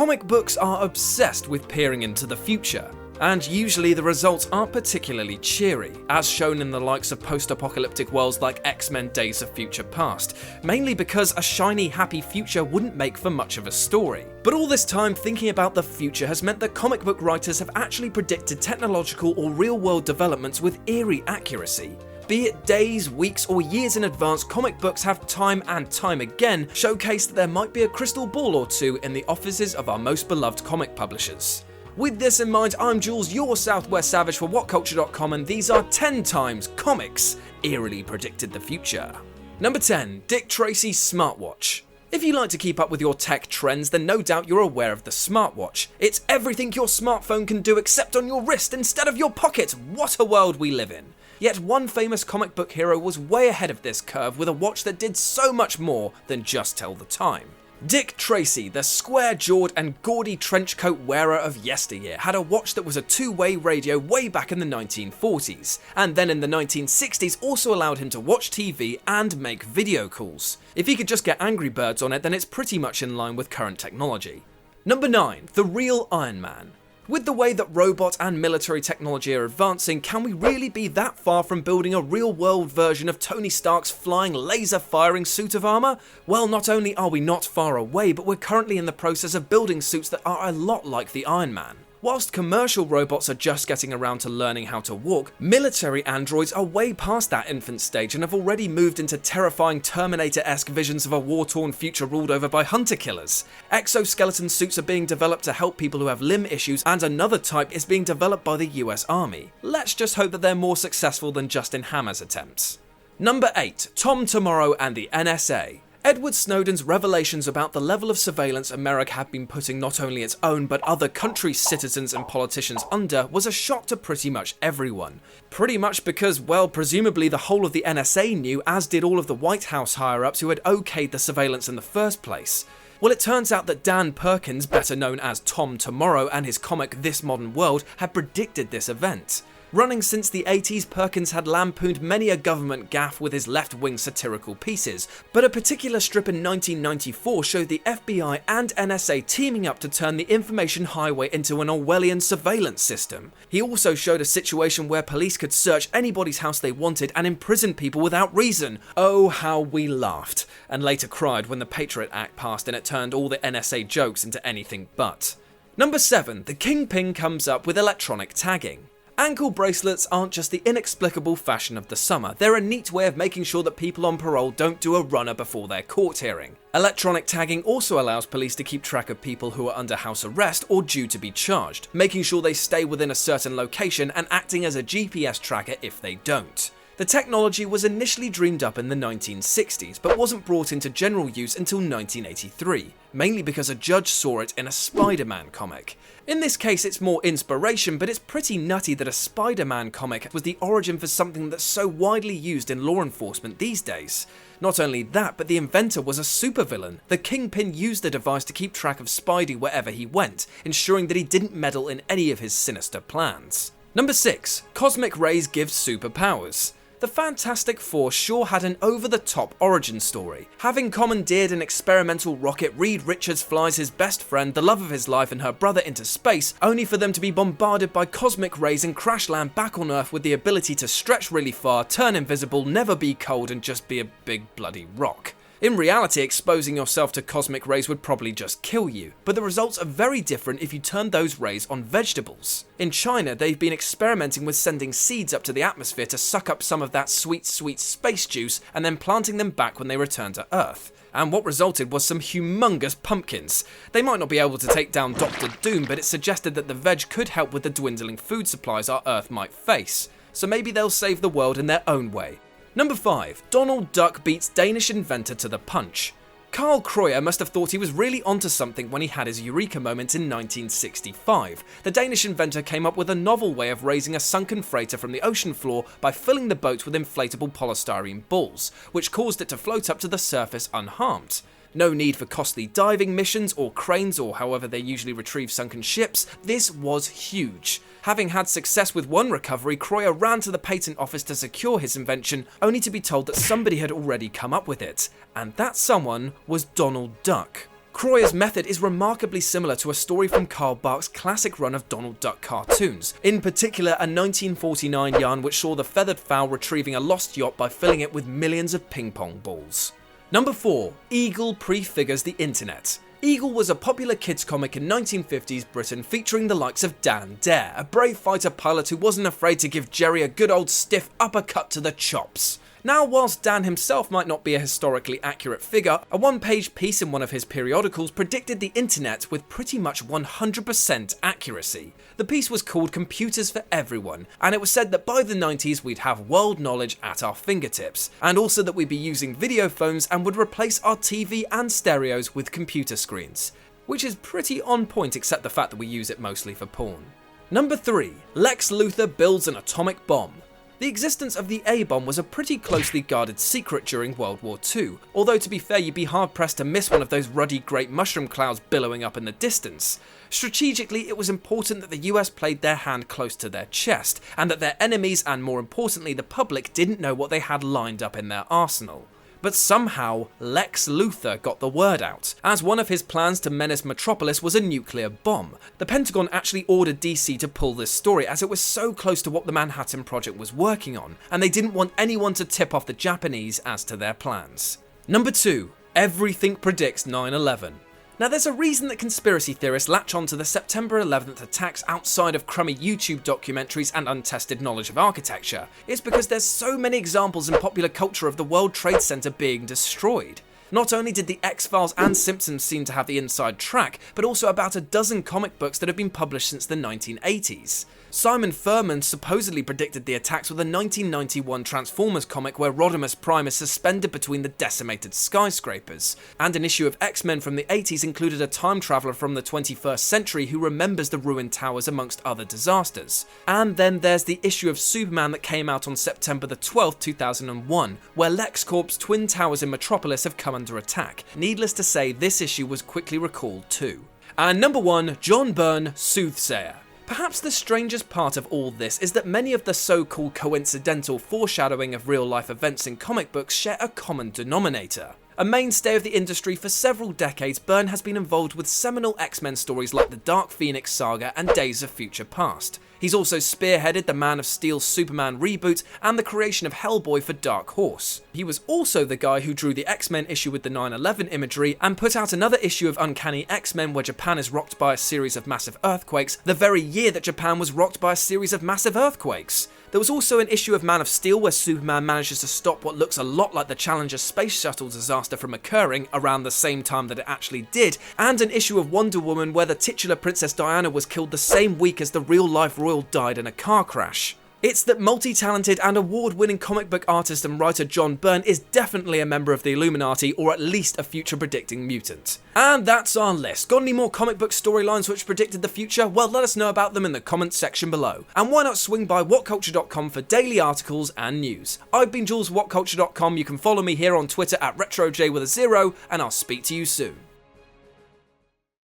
Comic books are obsessed with peering into the future, and usually the results aren't particularly cheery, as shown in the likes of post-apocalyptic worlds like X-Men Days of Future Past, mainly because a shiny, happy future wouldn't make for much of a story. But all this time thinking about the future has meant that comic book writers have actually predicted technological or real-world developments with eerie accuracy. Be it days, weeks, or years in advance, comic books have time and time again showcased that there might be a crystal ball or two in the offices of our most beloved comic publishers. With this in mind, I'm Jules, your Southwest Savage for WhatCulture.com, and these are 10 times comics eerily predicted the future. Number 10. Dick Tracy's smartwatch. If you like to keep up with your tech trends, then no doubt you're aware of the smartwatch. It's everything your smartphone can do except on your wrist instead of your pocket. What a world we live in. Yet one famous comic book hero was way ahead of this curve with a watch that did so much more than just tell the time. Dick Tracy, the square-jawed and gaudy trenchcoat wearer of yesteryear, had a watch that was a two-way radio way back in the 1940s, and then in the 1960s also allowed him to watch TV and make video calls. If he could just get Angry Birds on it, then it's pretty much in line with current technology. Number 9. The real Iron Man. With the way that robot and military technology are advancing, can we really be that far from building a real-world version of Tony Stark's flying, laser-firing suit of armor? Well, not only are we not far away, but we're currently in the process of building suits that are a lot like the Iron Man. Whilst commercial robots are just getting around to learning how to walk, military androids are way past that infant stage and have already moved into terrifying Terminator-esque visions of a war-torn future ruled over by hunter-killers. Exoskeleton suits are being developed to help people who have limb issues, and another type is being developed by the US Army. Let's just hope that they're more successful than Justin Hammer's attempts. Number 8. Tom Tomorrow and the NSA. Edward Snowden's revelations about the level of surveillance America had been putting not only its own but other countries' citizens and politicians under was a shock to pretty much everyone. Pretty much because, well, presumably the whole of the NSA knew, as did all of the White House higher-ups who had okayed the surveillance in the first place. Well, it turns out that Dan Perkins, better known as Tom Tomorrow, and his comic This Modern World had predicted this event. Running since the 80s, Perkins had lampooned many a government gaffe with his left-wing satirical pieces, but a particular strip in 1994 showed the FBI and NSA teaming up to turn the information highway into an Orwellian surveillance system. He also showed a situation where police could search anybody's house they wanted and imprison people without reason. Oh, how we laughed, and later cried when the Patriot Act passed and it turned all the NSA jokes into anything but. Number 7. The Kingpin comes up with electronic tagging. Ankle bracelets aren't just the inexplicable fashion of the summer, they're a neat way of making sure that people on parole don't do a runner before their court hearing. Electronic tagging also allows police to keep track of people who are under house arrest or due to be charged, making sure they stay within a certain location and acting as a GPS tracker if they don't. The technology was initially dreamed up in the 1960s, but wasn't brought into general use until 1983, mainly because a judge saw it in a Spider-Man comic. In this case, it's more inspiration, but it's pretty nutty that a Spider-Man comic was the origin for something that's so widely used in law enforcement these days. Not only that, but the inventor was a supervillain. The Kingpin used the device to keep track of Spidey wherever he went, ensuring that he didn't meddle in any of his sinister plans. Number 6. Cosmic rays give superpowers. The Fantastic Four sure had an over-the-top origin story. Having commandeered an experimental rocket, Reed Richards flies his best friend, the love of his life, and her brother into space, only for them to be bombarded by cosmic rays and crash land back on Earth with the ability to stretch really far, turn invisible, never be cold, and just be a big bloody rock. In reality, exposing yourself to cosmic rays would probably just kill you, but the results are very different if you turn those rays on vegetables. In China, they've been experimenting with sending seeds up to the atmosphere to suck up some of that sweet, sweet space juice and then planting them back when they return to Earth. And what resulted was some humongous pumpkins. They might not be able to take down Dr. Doom, but it suggested that the veg could help with the dwindling food supplies our Earth might face. So maybe they'll save the world in their own way. Number 5. Donald Duck beats Danish inventor to the punch. Carl Kreuer must have thought he was really onto something when he had his eureka moment in 1965. The Danish inventor came up with a novel way of raising a sunken freighter from the ocean floor by filling the boat with inflatable polystyrene balls, which caused it to float up to the surface unharmed. No need for costly diving missions or cranes or however they usually retrieve sunken ships. This was huge. Having had success with one recovery, Kreuer ran to the patent office to secure his invention, only to be told that somebody had already come up with it, and that someone was Donald Duck. Croyer's method is remarkably similar to a story from Carl Barks' classic run of Donald Duck cartoons, in particular a 1949 yarn which saw the feathered fowl retrieving a lost yacht by filling it with millions of ping pong balls. Number 4. Eagle prefigures the internet. Eagle was a popular kids comic in 1950s Britain featuring the likes of Dan Dare, a brave fighter pilot who wasn't afraid to give Jerry a good old stiff uppercut to the chops. Now, whilst Dan himself might not be a historically accurate figure, a one-page piece in one of his periodicals predicted the internet with pretty much 100% accuracy. The piece was called Computers for Everyone, and it was said that by the 90s we'd have world knowledge at our fingertips, and also that we'd be using video phones and would replace our TV and stereos with computer screens. Which is pretty on point except the fact that we use it mostly for porn. Number 3. Lex Luthor builds an atomic bomb. The existence of the A-bomb was a pretty closely guarded secret during World War II, although to be fair you'd be hard pressed to miss one of those ruddy great mushroom clouds billowing up in the distance. Strategically, it was important that the US played their hand close to their chest, and that their enemies and more importantly the public didn't know what they had lined up in their arsenal. But somehow, Lex Luthor got the word out, as one of his plans to menace Metropolis was a nuclear bomb. The Pentagon actually ordered DC to pull this story as it was so close to what the Manhattan Project was working on, and they didn't want anyone to tip off the Japanese as to their plans. Number 2. Everything predicts 9/11. Now, there's a reason that conspiracy theorists latch on to the September 11th attacks outside of crummy YouTube documentaries and untested knowledge of architecture. It's because there's so many examples in popular culture of the World Trade Center being destroyed. Not only did the X-Files and Simpsons seem to have the inside track, but also about a dozen comic books that have been published since the 1980s. Simon Furman supposedly predicted the attacks with a 1991 Transformers comic where Rodimus Prime is suspended between the decimated skyscrapers, and an issue of X-Men from the 80s included a time traveller from the 21st century who remembers the ruined towers amongst other disasters. And then there's the issue of Superman that came out on September the 12th, 2001, where LexCorp's twin towers in Metropolis have come under attack. Needless to say, this issue was quickly recalled too. And number 1, John Byrne, Soothsayer. Perhaps the strangest part of all this is that many of the so-called coincidental foreshadowing of real-life events in comic books share a common denominator. A mainstay of the industry for several decades, Byrne has been involved with seminal X-Men stories like the Dark Phoenix saga and Days of Future Past. He's also spearheaded the Man of Steel's Superman reboot and the creation of Hellboy for Dark Horse. He was also the guy who drew the X-Men issue with the 9/11 imagery and put out another issue of Uncanny X-Men where Japan is rocked by a series of massive earthquakes, the very year that Japan was rocked by a series of massive earthquakes. There was also an issue of Man of Steel where Superman manages to stop what looks a lot like the Challenger space shuttle disaster from occurring around the same time that it actually did, and an issue of Wonder Woman where the titular Princess Diana was killed the same week as the real-life royal died in a car crash. It's that multi-talented and award-winning comic book artist and writer John Byrne is definitely a member of the Illuminati, or at least a future-predicting mutant. And that's our list. Got any more comic book storylines which predicted the future? Well, let us know about them in the comments section below. And why not swing by whatculture.com for daily articles and news. I've been Jules, whatculture.com. You can follow me here on Twitter at RetroJ with a 0, and I'll speak to you soon.